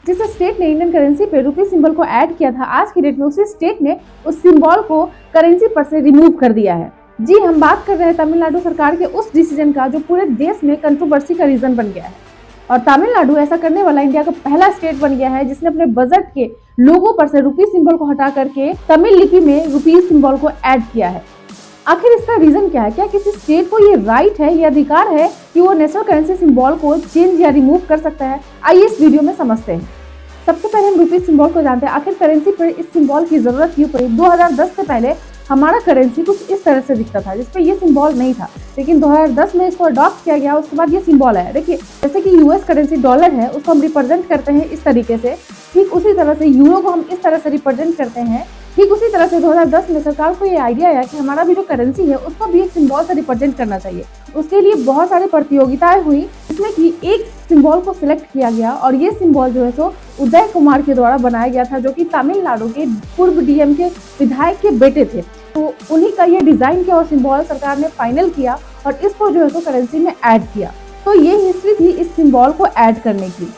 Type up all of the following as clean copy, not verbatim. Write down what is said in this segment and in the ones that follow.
जिस स्टेट ने Indian currency पे रुपी सिंबल को ऐड किया था, आज की डेट में उसी स्टेट ने उस सिंबल को करेंसी पर से रिमूव कर दिया है। जी, हम बात कर रहे हैं तमिलनाडु सरकार के उस डिसीजन का जो पूरे देश में कंट्रोवर्सी का रीजन बन गया है। और तमिलनाडु ऐसा करने वाला इंडिया का पहला स्टेट बन गया है जिसने अपने बजट के लोगों पर से रुपी सिंबल को हटा करके तमिल लिपि में रुपी सिंबल को ऐड किया है। आखिर इसका रीजन क्या है? क्या किसी स्टेट को ये राइट है, ये अधिकार है कि वो नेशनल करेंसी सिंबल को चेंज या रिमूव कर सकता है? आइए इस वीडियो में समझते हैं। सबसे पहले हम रुपी सिंबल को जानते हैं। आखिर करेंसी पर इस सिंबल की जरूरत क्यों पड़ी? 2010 से पहले हमारा करेंसी कुछ इस तरह से दिखता था जिसपे ये सिंबल नहीं था, लेकिन 2010 में इसको अडॉप्ट किया गया। उसके बाद ये सिंबल है। देखिए, जैसे कि यूएस करेंसी डॉलर है, उसको हम रिप्रेजेंट करते हैं इस तरीके से, ठीक उसी तरह से यूरो को हम इस तरह से रिप्रेजेंट करते हैं। ठीक उसी तरह से 2010 में सरकार को ये आइडिया आया कि हमारा भी जो करेंसी है उसको भी एक सिंबल से रिप्रेजेंट करना चाहिए। उसके लिए बहुत सारी प्रतियोगिताएं हुई, जिसमें कि एक सिंबल को सिलेक्ट किया गया और ये सिंबल जो है सो उदय कुमार के द्वारा बनाया गया था, जो कि तमिलनाडु के पूर्व डीएम के विधायक के बेटे थे। तो उन्हीं का ये डिजाइन किया और सिंबल सरकार ने फाइनल किया और इसको जो है सो करेंसी में ऐड किया। तो ये हिस्ट्री थी इस सिंबल को ऐड करने की।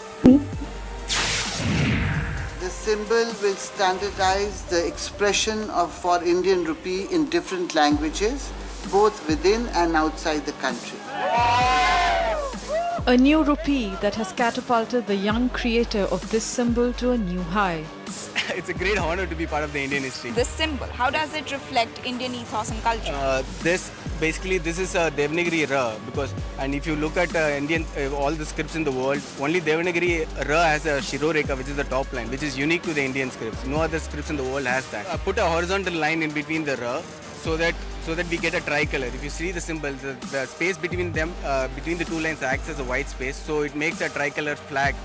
Symbol will standardize the expression of for Indian rupee in different languages, both within and outside the country. A new rupee that has catapulted the young creator of this symbol to a new high. It's a great honor to be part of the Indian history. This symbol, how does it reflect Indian ethos and culture? This is Devanagari Ra, and if you look at all the scripts in the world, only Devanagari Ra has a Shiroreka, which is the top line, which is unique to the Indian scripts. No other scripts in the world has that. Put a horizontal line in between the Ra, so that we get a tricolor. If you see the symbol, the space between them, between the two lines acts as a white space, so it makes a tricolor flag.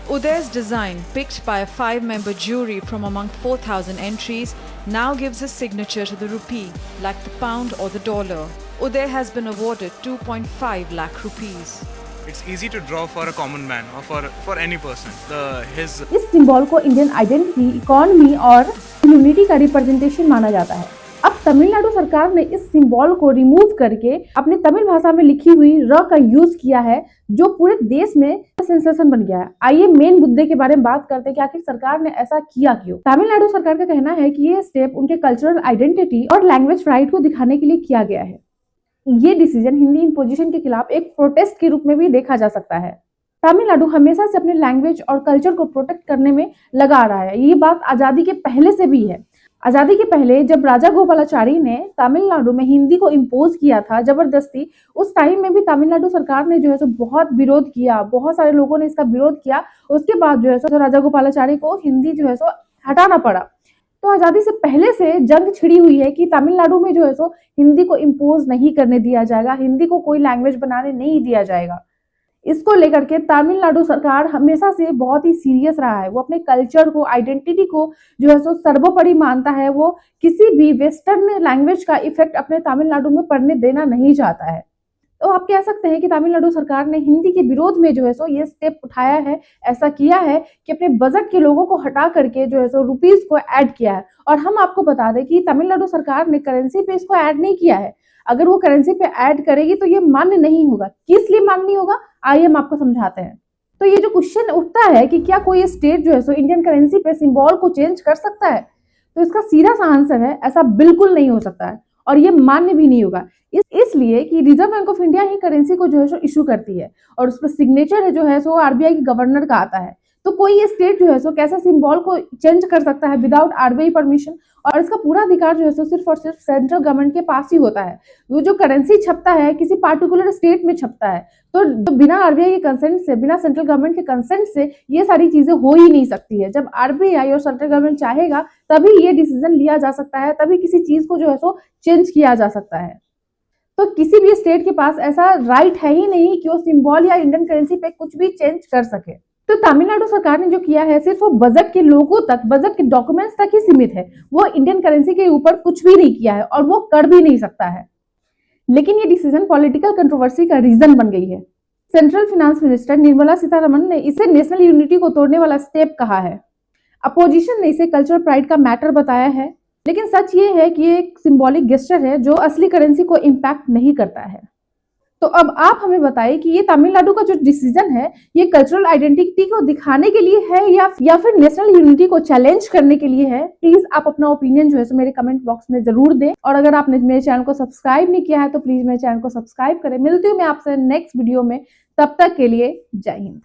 Uday's design, picked by a 5-member jury from among 4,000 entries, now gives his signature to the rupee, like the pound or the dollar. Uday has been awarded 2.5 lakh rupees. It's easy to draw for a common man or for any person. इस symbol को Indian identity, economy और unity का representation माना जाता है। अब तमिलनाडु सरकार ने इस सिंबल को रिमूव करके अपनी तमिल भाषा में लिखी हुई र का यूज किया है, जो पूरे देश में सेंसेशन बन गया है। आइए मेन मुद्दे के बारे में बात करते हैं कि आखिर सरकार ने ऐसा किया क्यों। तमिलनाडु सरकार का कहना है कि ये स्टेप उनके कल्चरल आइडेंटिटी और लैंग्वेज प्राइड को दिखाने के लिए किया गया है। ये डिसीजन हिंदी इम्पोजिशन के खिलाफ एक प्रोटेस्ट के रूप में भी देखा जा सकता है। तमिलनाडु हमेशा से अपने लैंग्वेज और कल्चर को प्रोटेक्ट करने में लगा आ रहा है। ये बात आजादी के पहले से भी है। आजादी के पहले जब राजा गोपालाचारी ने तमिलनाडु में हिंदी को इम्पोज किया था जबरदस्ती, उस टाइम में भी तमिलनाडु सरकार ने जो है सो बहुत विरोध किया, बहुत सारे लोगों ने इसका विरोध किया। उसके बाद जो है सो राजा गोपालाचारी को हिंदी जो है सो हटाना पड़ा। तो आजादी से पहले से जंग छिड़ी हुई है कि तमिलनाडु में जो है सो हिंदी को इम्पोज नहीं करने दिया जाएगा, हिंदी को कोई लैंग्वेज बनाने नहीं दिया जाएगा। इसको लेकर के तमिलनाडु सरकार हमेशा से बहुत ही सीरियस रहा है। वो अपने कल्चर को, आइडेंटिटी को जो है सो सर्वोपरि मानता है। वो किसी भी वेस्टर्न लैंग्वेज का इफेक्ट अपने तमिलनाडु में पड़ने देना नहीं चाहता है। तो आप कह सकते हैं कि तमिलनाडु सरकार ने हिंदी के विरोध में जो है सो ये स्टेप उठाया है, ऐसा किया है कि अपने बजट के लोगों को हटा करके जो है सो रुपीस को ऐड किया है। और हम आपको बता दें कि तमिलनाडु सरकार ने करेंसी पे इसको ऐड नहीं किया है। अगर वो करेंसी पे ऐड करेगी तो ये मान्य नहीं होगा। किस लिए मान्य नहीं होगा, आइए हम आपको समझाते हैं। तो ये जो क्वेश्चन उठता है कि क्या कोई स्टेट जो है सो इंडियन करेंसी पे सिंबल को चेंज कर सकता है, तो इसका सीधा सा आंसर है ऐसा बिल्कुल नहीं हो सकता है और ये मान्य भी नहीं होगा। इसलिए कि reserve bank of India he currency को जो है सो इशू करती है और उस पर सिग्नेचर जो है सो आरबीआई के गवर्नर का आता है। तो कोई स्टेट जो है सो कैसे सिंबल को चेंज कर सकता है विदाउट आरबीआई परमिशन? और इसका पूरा अधिकार जो है सो सिर्फ और सिर्फ सेंट्रल गवर्नमेंट के पास ही होता है। वो जो करेंसी छपता है किसी पार्टिकुलर स्टेट में छपता है, तो बिना आरबीआई के कंसेंट से, बिना सेंट्रल गवर्नमेंट के कंसेंट से ये सारी चीजें हो ही नहीं सकती है। जब आरबीआई और सेंट्रल गवर्नमेंट चाहेगा तभी ये डिसीजन लिया जा सकता है, तभी किसी चीज को जो है सो चेंज किया जा सकता है। तो किसी भी स्टेट के पास ऐसा राइट है ही नहीं कि वो सिंबल या इंडियन करेंसी पे कुछ भी चेंज कर सके। तो तमिलनाडु सरकार ने जो किया है सिर्फ वो बजट के लोगों तक, बजट के डॉक्यूमेंट्स तक ही सीमित है। वो इंडियन करेंसी के ऊपर कुछ भी नहीं किया है और वो कर भी नहीं सकता है। लेकिन ये डिसीजन पॉलिटिकल कंट्रोवर्सी का रीजन बन गई है। Central finance minister Nirmala Sitharaman ने इसे नेशनल यूनिटी को तोड़ने वाला स्टेप कहा है। अपोजिशन ने इसे कल्चरल प्राइड का मैटर बताया है, लेकिन सच ये है कि ये एक सिंबॉलिक गेस्चर है जो असली करेंसी को इम्पैक्ट नहीं करता है। तो अब आप हमें बताइए कि ये तमिलनाडु का जो डिसीजन है ये कल्चरल आइडेंटिटी को दिखाने के लिए है या फिर नेशनल यूनिटी को चैलेंज करने के लिए है। प्लीज आप अपना ओपिनियन जो है सो मेरे कमेंट बॉक्स में जरूर दें, और अगर आपने मेरे चैनल को सब्सक्राइब नहीं किया है तो प्लीज मेरे चैनल को सब्सक्राइब करें। मिलती हूँ मैं आपसे नेक्स्ट वीडियो में, तब तक के लिए जय हिंद।